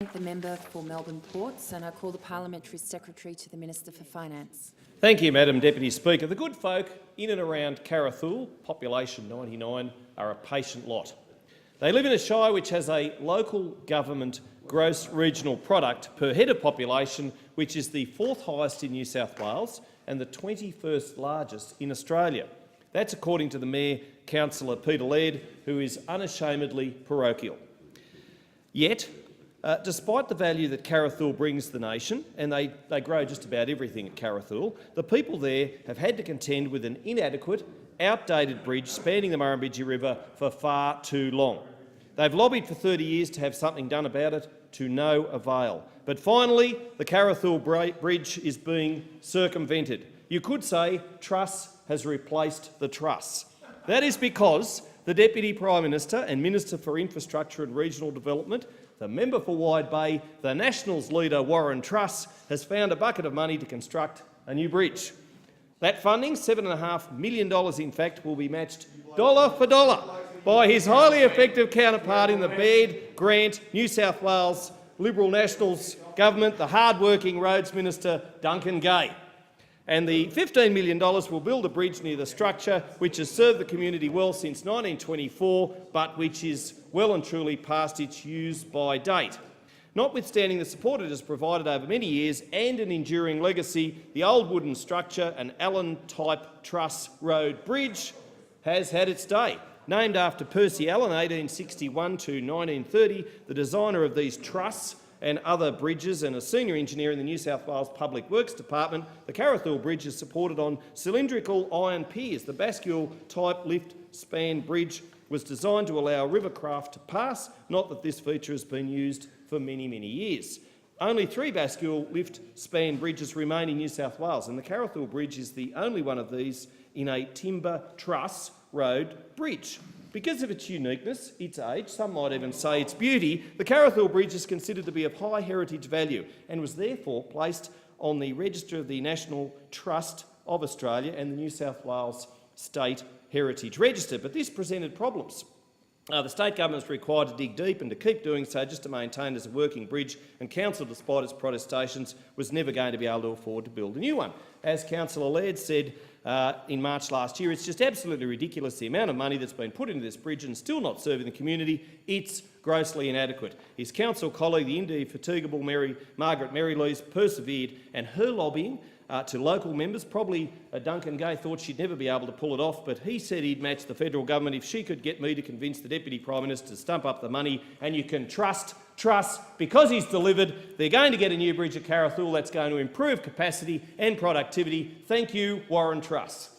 The member for Melbourne Ports, and I call the Parliamentary Secretary to the Minister for Finance. Thank you, Madam Deputy Speaker. The good folk in and around Carrathul, population 99, are a patient lot. They live in a shire which has a local government gross regional product per head of population which is the 4th highest in New South Wales and the 21st largest in Australia. That's according to the Mayor, Councillor Peter Laird, who is unashamedly parochial. Yet, despite the value that Carrathul brings the nation, and they grow just about everything at Carrathul, the people there have had to contend with an inadequate, outdated bridge spanning the Murrumbidgee River for far too long. They've lobbied for 30 years to have something done about it, to no avail. But finally, the Carrathul Bridge is being circumvented. You could say Truss has replaced the Truss. That is because the Deputy Prime Minister and Minister for Infrastructure and Regional Development, the member for Wide Bay, the Nationals leader Warren Truss, has found a bucket of money to construct a new bridge. That funding, $7.5 million in fact, will be matched dollar for dollar by his highly effective counterpart in the Baird, Grant, New South Wales Liberal Nationals government, the hard-working Roads Minister Duncan Gay. And the $15 million will build a bridge near the structure which has served the community well since 1924, but which is well and truly past its use-by date. Notwithstanding the support it has provided over many years and an enduring legacy, the old wooden structure, an Allen-type truss road bridge, has had its day. Named after Percy Allen, 1861 to 1930, the designer of these truss and other bridges and a senior engineer in the New South Wales Public Works Department, the Carrathul Bridge is supported on cylindrical iron piers. The bascule-type lift-span bridge was designed to allow rivercraft to pass, not that this feature has been used for many, many years. Only 3 bascule lift-span bridges remain in New South Wales, and the Carrathul Bridge is the only one of these in a timber truss road bridge. Because of its uniqueness, its age, some might even say its beauty, the Carrathul Bridge is considered to be of high heritage value and was therefore placed on the register of the National Trust of Australia and the New South Wales State Heritage Register. But this presented problems. The state government was required to dig deep and to keep doing so just to maintain it as a working bridge, and council, despite its protestations, was never going to be able to afford to build a new one. As Councillor Laird said in March last year, it's just absolutely ridiculous the amount of money that's been put into this bridge and still not serving the community. It's grossly inadequate. His council colleague, the indefatigable Margaret Marylees, persevered, and her lobbying to local members, probably Duncan Gay thought she'd never be able to pull it off, but he said he'd match the federal government if she could get me to convince the Deputy Prime Minister to stump up the money. And you can trust Truss, because he's delivered. They're going to get a new bridge at Carrathul that's going to improve capacity and productivity. Thank you, Warren Truss.